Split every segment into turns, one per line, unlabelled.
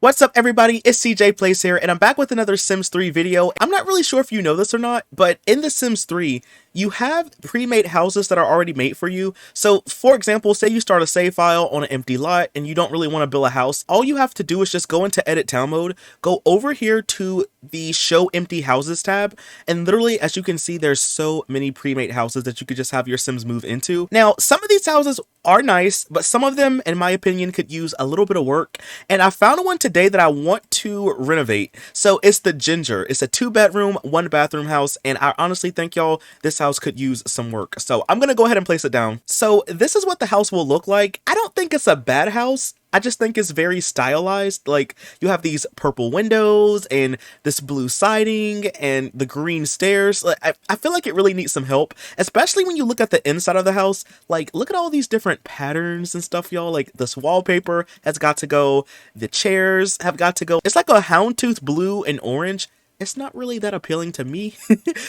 What's up everybody, it's CJ Plays here, and I'm back with another Sims 3 video. I'm not really sure if you know this or not, but in The Sims 3, you have pre-made houses that are already made for you. So, for example, say you start a save file on an empty lot and you don't really want to build a house. All you have to do is just go into Edit Town Mode, go over here to the Show Empty Houses tab, and literally, as you can see, there's so many pre-made houses that you could just have your Sims move into. Now, some of these houses are nice, but some of them, in my opinion, could use a little bit of work, and I found one today that I want to renovate. So it's the Ginger. It's a 2-bedroom, 1-bathroom house, and I honestly think, y'all, this house could use some work. So I'm gonna go ahead and place it down. So this is what the house will look like. I don't think it's a bad house. I just think it's very stylized. Like, you have these purple windows and this blue siding and the green stairs. Like, I feel like it really needs some help, especially when you look at the inside of the house. Like, look at all these different patterns and stuff, y'all. Like, this wallpaper has got to go. The chairs have got to go. It's like a houndtooth blue and orange. It's not really that appealing to me,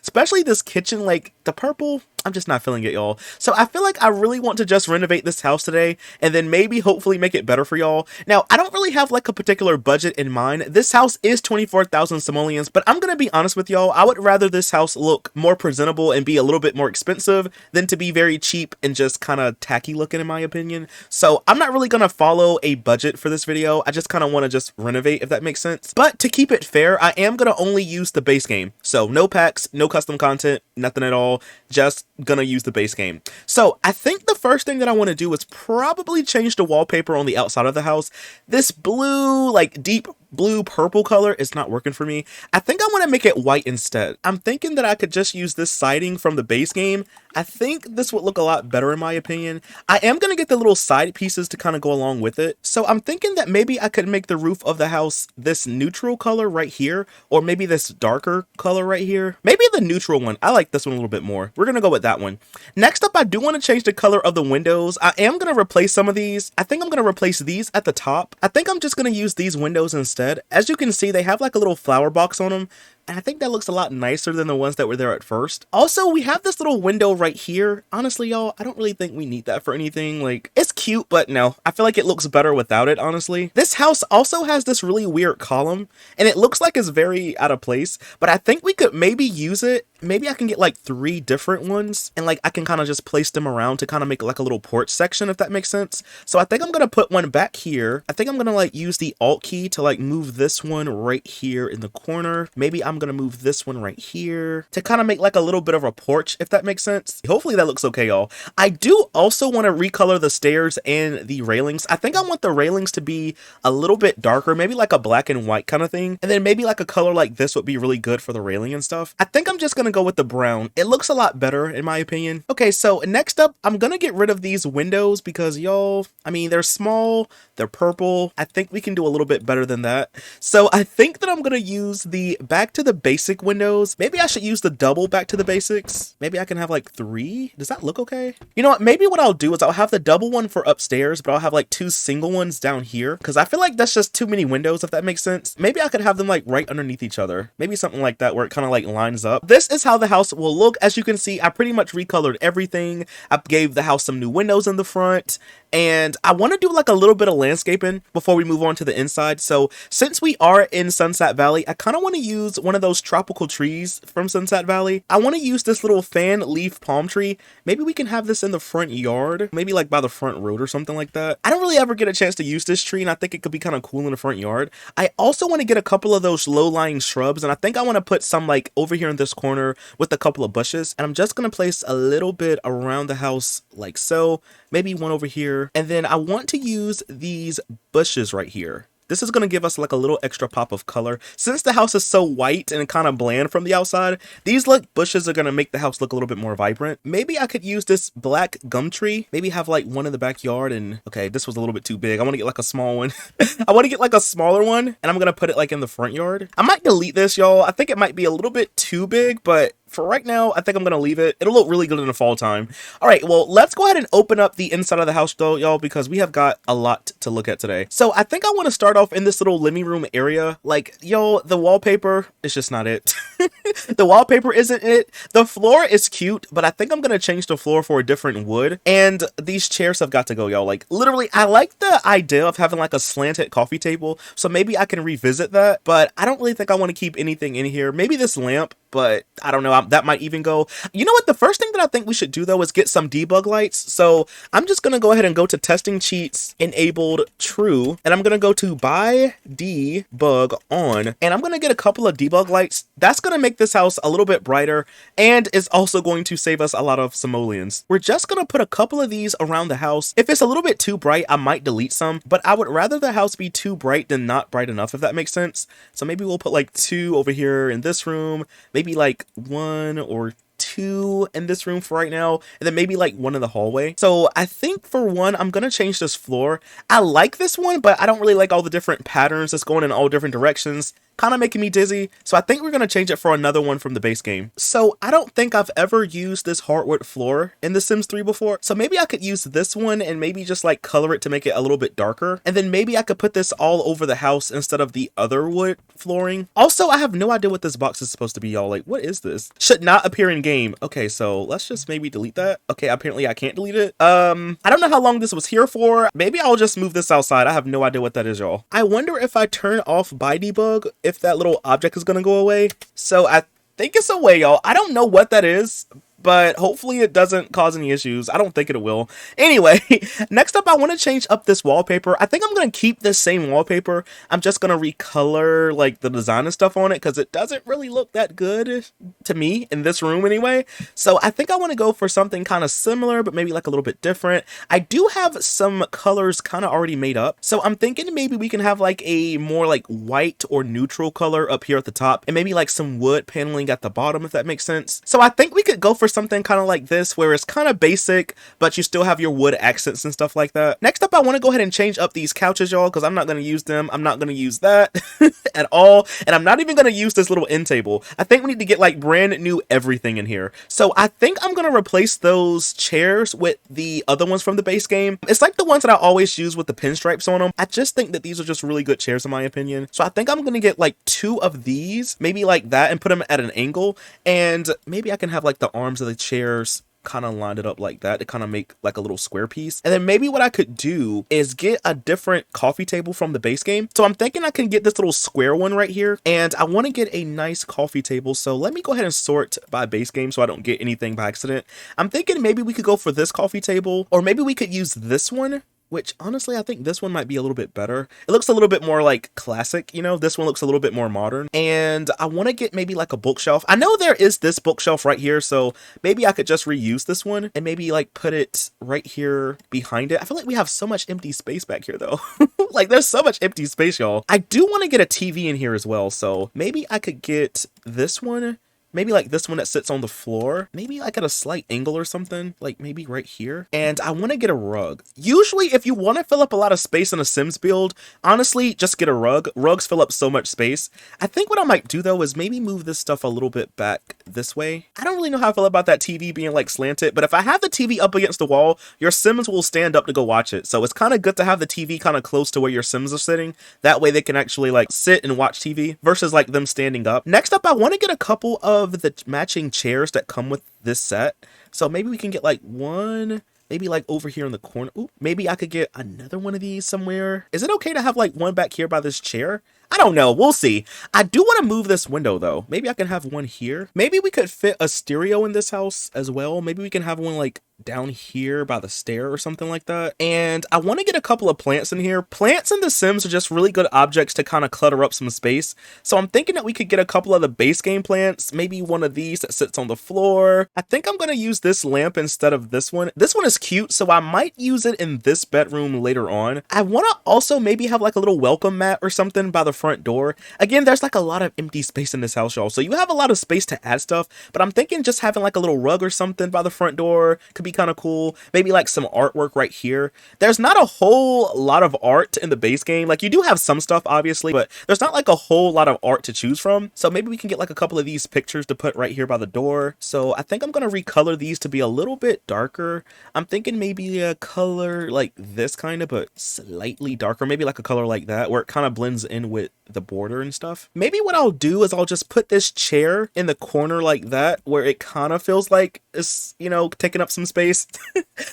especially this kitchen. Like, the purple, I'm just not feeling it, y'all. So I feel like I really want to just renovate this house today and then maybe hopefully make it better for y'all. Now, I don't really have like a particular budget in mind. This house is 24,000 simoleons, but I'm gonna be honest with y'all. I would rather this house look more presentable and be a little bit more expensive than to be very cheap and just kind of tacky looking, in my opinion. So I'm not really gonna follow a budget for this video. I just kind of want to just renovate, if that makes sense. But to keep it fair, I am gonna only use the base game. So no packs, no custom content, nothing at all. Just gonna use the base game. So I think the first thing that I want to do is probably change the wallpaper on the outside of the house. This blue, like deep blue purple color is not working for me. I think I want to make it white instead. I'm thinking that I could just use this siding from the base game. I think this would look a lot better in my opinion. I am going to get the little side pieces to kind of go along with it. So I'm thinking that maybe I could make the roof of the house this neutral color right here, or maybe this darker color right here. Maybe the neutral one. I like this one a little bit more. We're going to go with that one. Next up, I do want to change the color of the windows. I am going to replace some of these. I think I'm going to replace these at the top. I think I'm just going to use these windows instead. As you can see, they have like a little flower box on them, and I think that looks a lot nicer than the ones that were there at first. Also, we have this little window right here. Honestly, y'all, I don't really think we need that for anything. Like, it's cute, but no, I feel like it looks better without it, honestly. This house also has this really weird column, and it looks like it's very out of place, but I think we could maybe use it. Maybe I can get like 3 different ones, and like I can kind of just place them around to kind of make like a little porch section, if that makes sense. So I think I'm gonna put one back here. I think I'm gonna like use the Alt key to like move this one right here in the corner. Maybe I'm gonna move this one right here to kind of make like a little bit of a porch, if that makes sense. Hopefully that looks okay, y'all. I do also want to recolor the stairs and the railings. I think I want the railings to be a little bit darker, maybe like a black and white kind of thing, and then maybe like a color like this would be really good for the railing and stuff. I think I'm just gonna go with the brown. It looks a lot better in my opinion. Okay, so next up, I'm gonna get rid of these windows because, y'all, I mean, they're small, they're purple. I think we can do a little bit better than that. So I think that I'm gonna use the back to the basic windows. Maybe I should use the double back to the basics. Maybe I can have like 3. Does that look okay? You know what? Maybe what I'll do is I'll have the double one for upstairs, but I'll have like 2 single ones down here because I feel like that's just too many windows, if that makes sense. Maybe I could have them like right underneath each other. Maybe something like that where it kind of like lines up. This is how the house will look. As you can see, I pretty much recolored everything. I gave the house some new windows in the front, and I want to do like a little bit of landscaping before we move on to the inside. So since we are in Sunset Valley, I kind of want to use one of those tropical trees from Sunset Valley. I want to use this little fan leaf palm tree. Maybe we can have this in the front yard, maybe like by the front road or something like that. I don't really ever get a chance to use this tree, and I think it could be kind of cool in the front yard. I also want to get a couple of those low-lying shrubs, and I think I want to put some like over here in this corner with a couple of bushes, and I'm just going to place a little bit around the house like so. Maybe one over here, and then I want to use these bushes right here. This is going to give us like a little extra pop of color. Since the house is so white and kind of bland from the outside, these like bushes are going to make the house look a little bit more vibrant. Maybe I could use this black gum tree. Maybe have like one in the backyard, and okay, this was a little bit too big. I want to get like a small one. I want to get like a smaller one, and I'm going to put it like in the front yard. I might delete this, y'all. I think it might be a little bit too big, but for right now, I think I'm going to leave it. It'll look really good in the fall time. All right, well, let's go ahead and open up the inside of the house though, y'all, because we have got a lot to look at today. So I think I want to start off in this little living room area. Like, yo, the wallpaper is just not it. The wallpaper isn't it. The floor is cute, but I think I'm gonna change the floor for a different wood. And these chairs have got to go, y'all. Like, literally, I like the idea of having like a slanted coffee table, so maybe I can revisit that, but I don't really think I want to keep anything in here. Maybe this lamp, but I don't know, that might even go. You know what, the first thing that I think we should do though is get some debug lights. So I'm just gonna go ahead and go to testing cheats enabled true, and I'm gonna go to buy debug on, and I'm gonna get a couple of debug lights. That's gonna make this house a little bit brighter, and is also going to save us a lot of simoleons. We're just gonna put a couple of these around the house. If it's a little bit too bright, I might delete some, but I would rather the house be too bright than not bright enough, if that makes sense. So maybe we'll put like 2 over here in this room, maybe like 1 or 2 in this room for right now, and then maybe like 1 in the hallway. So I think for one, I'm gonna change this floor. I like this one, but I don't really like all the different patterns that's going in all different directions. Kind of making me dizzy, so I think we're going to change it for another one from the base game. So I don't think I've ever used this hardwood floor in The Sims 3 before, so maybe I could use this one and maybe just like color it to make it a little bit darker, and then maybe I could put this all over the house instead of the other wood flooring. Also, I have no idea what this box is supposed to be, y'all. Like, what is this? Should not appear in game. Okay, so let's just maybe delete that. Okay, apparently I can't delete it. I don't know how long this was here for. Maybe I'll just move this outside. I have no idea what that is, y'all. I wonder if I turn off by debug, if that little object is gonna go away. So I think it's away, y'all. I don't know what that is, but hopefully it doesn't cause any issues. I don't think it will. Anyway, next up, I want to change up this wallpaper. I think I'm going to keep this same wallpaper. I'm just going to recolor like the design and stuff on it because it doesn't really look that good to me in this room anyway. So I think I want to go for something kind of similar, but maybe like a little bit different. I do have some colors kind of already made up. So I'm thinking maybe we can have like a more like white or neutral color up here at the top, and maybe like some wood paneling at the bottom, if that makes sense. So I think we could go for something kind of like this, where it's kind of basic, but you still have your wood accents and stuff like that. Next up, I want to go ahead and change up these couches, y'all, because I'm not going to use them. I'm not going to use that at all. And I'm not even going to use this little end table. I think we need to get like brand new everything in here. So I think I'm going to replace those chairs with the other ones from the base game. It's like the ones that I always use with the pinstripes on them. I just think that these are just really good chairs in my opinion. So I think I'm going to get like 2 of these, maybe like that, and put them at an angle. And maybe I can have like the arms of the chairs kind of lined it up like that to kind of make like a little square piece. And then maybe what I could do is get a different coffee table from the base game. So I'm thinking I can get this little square one right here, and I want to get a nice coffee table. So let me go ahead and sort by base game so I don't get anything by accident. I'm thinking maybe we could go for this coffee table, or maybe we could use this one, which honestly, I think this one might be a little bit better. It looks a little bit more like classic, you know, this one looks a little bit more modern. And I want to get maybe like a bookshelf. I know there is this bookshelf right here, so maybe I could just reuse this one and maybe like put it right here behind it. I feel like we have so much empty space back here though. Like there's so much empty space, y'all. I do want to get a TV in here as well, so maybe I could get this one. Maybe like this one that sits on the floor, maybe like at a slight angle or something, like maybe right here. And I want to get a rug. Usually if you want to fill up a lot of space in a Sims build, honestly, just get a rug. Rugs fill up so much space. I think what I might do though is maybe move this stuff a little bit back this way. I don't really know how I feel about that TV being like slanted, but if I have the TV up against the wall, your Sims will stand up to go watch it. So it's kind of good to have the TV kind of close to where your Sims are sitting. That way they can actually like sit and watch TV versus like them standing up. Next up, I want to get a couple of the matching chairs that come with this set. So maybe we can get like one, maybe like over here in the corner. Ooh, maybe I could get another one of these somewhere. Is it okay to have like one back here by this chair? I don't know. We'll see. I do want to move this window though. Maybe I can have one here. Maybe we could fit a stereo in this house as well. Maybe we can have one like down here by the stair or something like that. And I want to get a couple of plants in here. Plants in The Sims are just really good objects to kind of clutter up some space. So I'm thinking that we could get a couple of the base game plants. Maybe one of these that sits on the floor. I think I'm going to use this lamp instead of this one. This one is cute, so I might use it in this bedroom later on. I want to also maybe have like a little welcome mat or something by the front door. Again, there's like a lot of empty space in this house, y'all. So you have a lot of space to add stuff, but I'm thinking just having like a little rug or something by the front door could be kind of cool. Maybe like some artwork right here. There's not a whole lot of art in the base game. Like you do have some stuff obviously, but there's not like a whole lot of art to choose from. So maybe we can get like a couple of these pictures to put right here by the door. So I think I'm going to recolor these to be a little bit darker. I'm thinking maybe a color like this kind of, but slightly darker. Maybe like a color like that where it kind of blends in with the border and stuff. Maybe what I'll do is I'll just put this chair in the corner like that, where it kind of feels like it's, you know, taking up some space.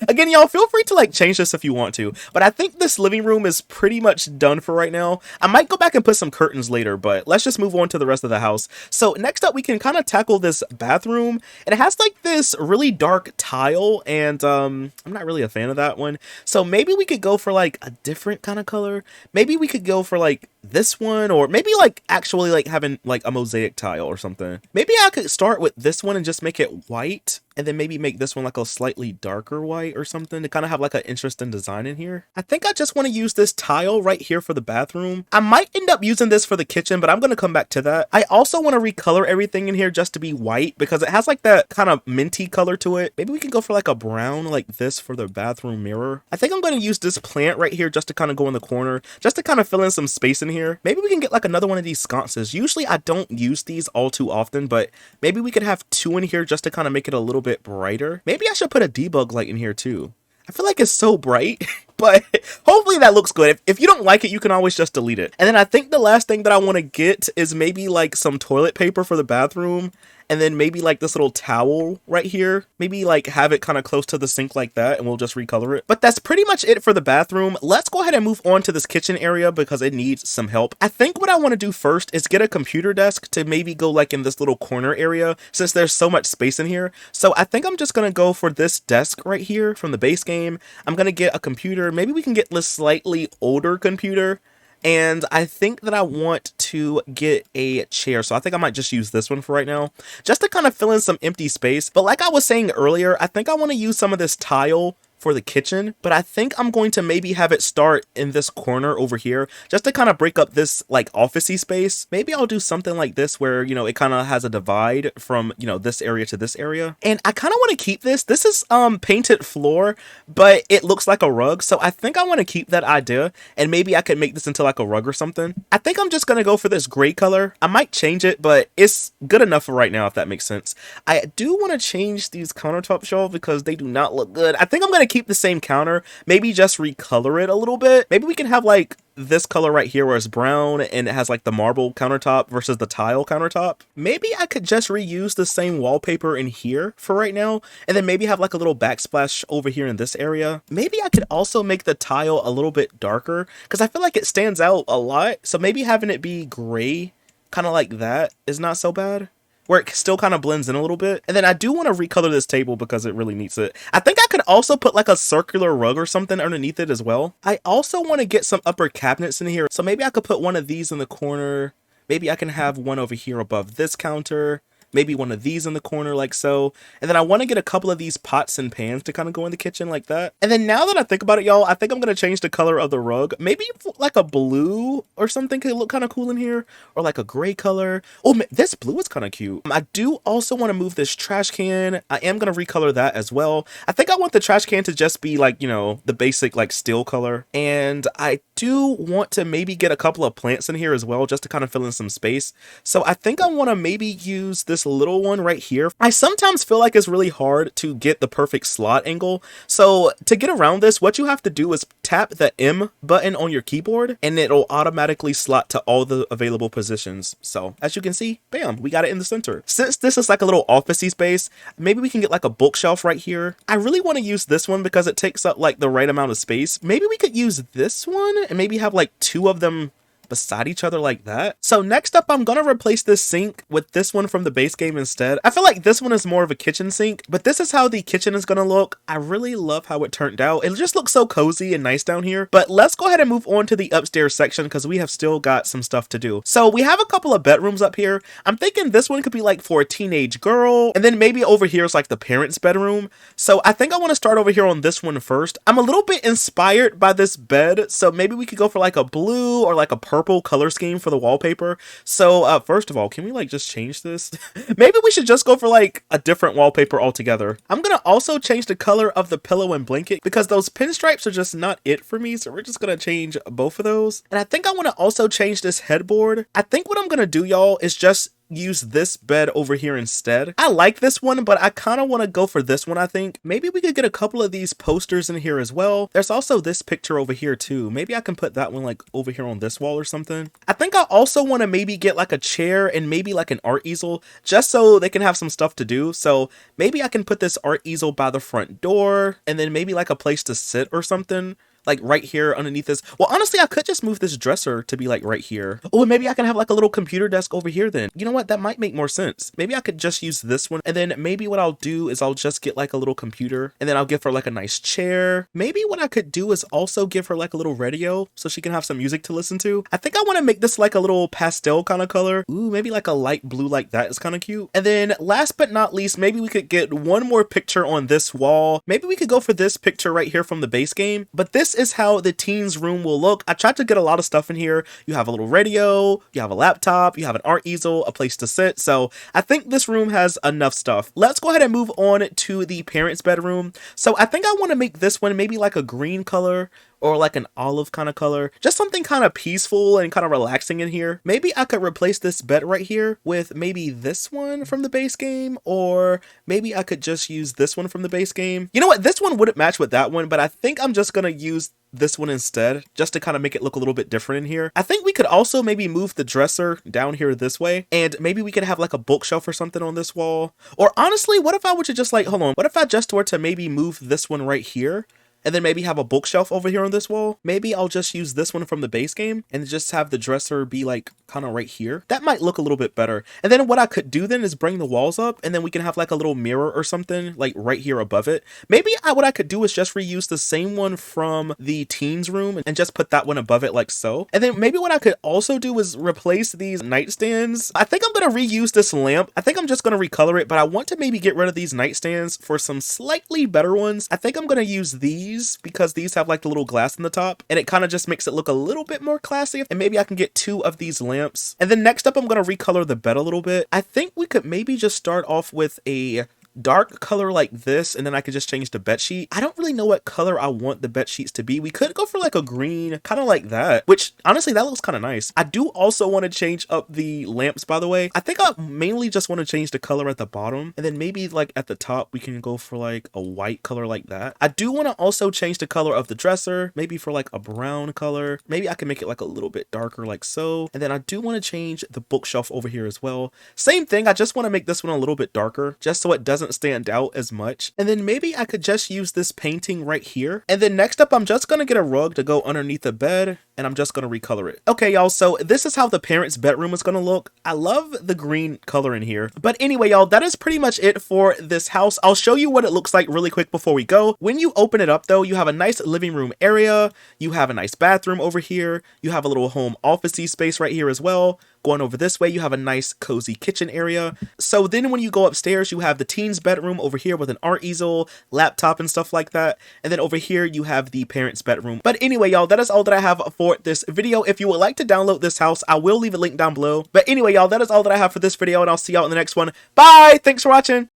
Again, y'all, feel free to like change this if you want to, but I think this living room is pretty much done for right now. I might go back and put some curtains later, but let's just move on to the rest of the house. So next up, we can kind of tackle this bathroom, and it has like this really dark tile, and I'm not really a fan of that one. So maybe we could go for like a different kind of color. Maybe we could go for like this one, or maybe like actually like having like a mosaic tile or something. Maybe I could start with this one and just make it white, and then maybe make this one like a slightly darker white or something to kind of have like an interesting design in here. I think I just want to use this tile right here for the bathroom. I might end up using this for the kitchen, but I'm going to come back to that. I also want to recolor everything in here just to be white because it has like that kind of minty color to it. Maybe we can go for like a brown like this for the bathroom mirror. I think I'm going to use this plant right here just to kind of go in the corner, just to kind of fill in some space in here. Maybe we can get like another one of these sconces. Usually I don't use these all too often, but maybe we could have two in here just to kind of make it a little bit brighter. Maybe I should put a debug light in here too. I feel like it's so bright, but hopefully that looks good. If you don't like it, you can always just delete it. And then I think the last thing that I want to get is maybe like some toilet paper for the bathroom, and then maybe like this little towel right here. Maybe like have it kind of close to the sink like that, and we'll just recolor it. But that's pretty much it for the bathroom. Let's go ahead and move on to this kitchen area because it needs some help. I think what I want to do first is get a computer desk to maybe go like in this little corner area since there's so much space in here. So I think I'm just going to go for this desk right here from the base game. I'm going to get a computer. Maybe we can get this slightly older computer. And I think that I want to get a chair, so I think I might just use this one for right now, just to kind of fill in some empty space. But like I was saying earlier, I think I want to use some of this tile for the kitchen, but I think I'm going to maybe have it start in this corner over here just to kind of break up this like officey space. Maybe I'll do something like this where, you know, it kind of has a divide from, you know, this area to this area. And I kind of want to keep this. This is painted floor, but it looks like a rug. So I think I want to keep that idea, and maybe I could make this into like a rug or something. I think I'm just going to go for this gray color. I might change it, but it's good enough for right now, if that makes sense. I do want to change these countertop shelves because they do not look good. I think I'm going to keep the same counter, maybe just recolor it a little bit. Maybe we can have like this color right here where it's brown and it has like the marble countertop versus the tile countertop. Maybe I could just reuse the same wallpaper in here for right now, and then maybe have like a little backsplash over here in this area. Maybe I could also make the tile a little bit darker because I feel like it stands out a lot. So maybe having it be gray kind of like that is not so bad, where it still kind of blends in a little bit. And then I do want to recolor this table because it really needs it. I think I could also put like a circular rug or something underneath it as well. I also want to get some upper cabinets in here. So maybe I could put one of these in the corner. Maybe I can have one over here above this counter. Maybe one of these in the corner like so. And then I want to get a couple of these pots and pans to kind of go in the kitchen like that. And then now that I think about it, y'all, I think I'm going to change the color of the rug. Maybe like a blue or something could look kind of cool in here. Or like a gray color. Oh, man, this blue is kind of cute. I do also want to move this trash can. I am going to recolor that as well. I think I want the trash can to just be like, you know, the basic like steel color. And I do want to maybe get a couple of plants in here as well, just to kind of fill in some space. So I think I want to maybe use this little one right here. I sometimes feel like it's really hard to get the perfect slot angle. So to get around this, what you have to do is tap the M button on your keyboard and it'll automatically slot to all the available positions. So as you can see, bam, we got it in the center. Since this is like a little officey space, maybe we can get like a bookshelf right here. I really want to use this one because it takes up like the right amount of space. Maybe we could use this one and maybe have like two of them beside each other like that. So next up, I'm gonna replace this sink with this one from the base game instead. I feel like this one is more of a kitchen sink, but this is how the kitchen is gonna look. I really love how it turned out. It just looks so cozy and nice down here. But let's go ahead and move on to the upstairs section because we have still got some stuff to do. So we have a couple of bedrooms up here. I'm thinking this one could be like for a teenage girl, and then maybe over here is like the parents' bedroom. So I think I want to start over here on this one first. I'm a little bit inspired by this bed, so maybe we could go for like a blue or like a purple color scheme for the wallpaper. So first of all, can we like just change this? Maybe we should just go for like a different wallpaper altogether. I'm gonna also change the color of the pillow and blanket because those pinstripes are just not it for me, so we're just gonna change both of those. And I think I want to also change this headboard. I think what I'm gonna do, y'all, is just use this bed over here instead. I like this one, but I kind of want to go for this one, I think. Maybe we could get a couple of these posters in here as well. There's also this picture over here too. Maybe I can put that one like over here on this wall or something. I think I also want to maybe get like a chair and maybe like an art easel just so they can have some stuff to do. So maybe I can put this art easel by the front door and then maybe like a place to sit or something. Like right here underneath this. Well, honestly, I could just move this dresser to be like right here. Oh, and maybe I can have like a little computer desk over here then. You know what? That might make more sense. Maybe I could just use this one. And then maybe what I'll do is I'll just get like a little computer and then I'll give her like a nice chair. Maybe what I could do is also give her like a little radio so she can have some music to listen to. I think I want to make this like a little pastel kind of color. Ooh, maybe like a light blue like that is kind of cute. And then last but not least, maybe we could get one more picture on this wall. Maybe we could go for this picture right here from the base game. But this is how the teens room will look. I tried to get a lot of stuff in here. You have a little radio, you have a laptop, you have an art easel, a place to sit. So I think this room has enough stuff. Let's go ahead and move on to the parents' bedroom. So I think I want to make this one maybe like a green color or like an olive kind of color. Just something kind of peaceful and kind of relaxing in here. Maybe I could replace this bed right here with maybe this one from the base game, or maybe I could just use this one from the base game. You know what? This one wouldn't match with that one, but I think I'm just gonna use this one instead, just to kind of make it look a little bit different in here. I think we could also maybe move the dresser down here this way, and maybe we could have like a bookshelf or something on this wall. Or honestly, what if I were to just like, hold on, what if I just were to maybe move this one right here? And then maybe have a bookshelf over here on this wall. Maybe I'll just use this one from the base game and just have the dresser be like kind of right here. That might look a little bit better. And then what I could do then is bring the walls up and then we can have like a little mirror or something like right here above it. Maybe what I could do is just reuse the same one from the teens room and just put that one above it like so. And then maybe what I could also do is replace these nightstands. I think I'm going to reuse this lamp. I think I'm just going to recolor it, but I want to maybe get rid of these nightstands for some slightly better ones. I think I'm going to use these because these have like the little glass in the top and it kind of just makes it look a little bit more classy. And maybe I can get 2 of these lamps. And then next up, I'm going to recolor the bed a little bit. I think we could maybe just start off with a dark color like this, and then I could just change the bed sheet. I don't really know what color I want the bed sheets to be. We could go for like a green, kind of like that, which honestly that looks kind of nice. I do also want to change up the lamps, by the way. I think I mainly just want to change the color at the bottom, and then maybe like at the top we can go for like a white color like that. I do want to also change the color of the dresser, maybe for like a brown color. Maybe I can make it like a little bit darker like so. And then I do want to change the bookshelf over here as well. Same thing, I just want to make this one a little bit darker just so it doesn't stand out as much. And then maybe I could just use this painting right here. And then next up, I'm just gonna get a rug to go underneath the bed and I'm just gonna recolor it. Okay, y'all, so this is how the parents' bedroom is gonna look. I love the green color in here. But anyway, y'all, that is pretty much it for this house. I'll show you what it looks like really quick before we go. When you open it up though, you have a nice living room area, you have a nice bathroom over here, you have a little home office-y space right here as well. Going over this way, you have a nice cozy kitchen area. So then when you go upstairs, you have the teens bedroom over here with an art easel, laptop and stuff like that. And then over here, you have the parents' bedroom. But anyway, y'all, that is all that I have for this video. If you would like to download this house, I will leave a link down below. But anyway, y'all, that is all that I have for this video, and I'll see y'all in the next one. Bye! Thanks for watching!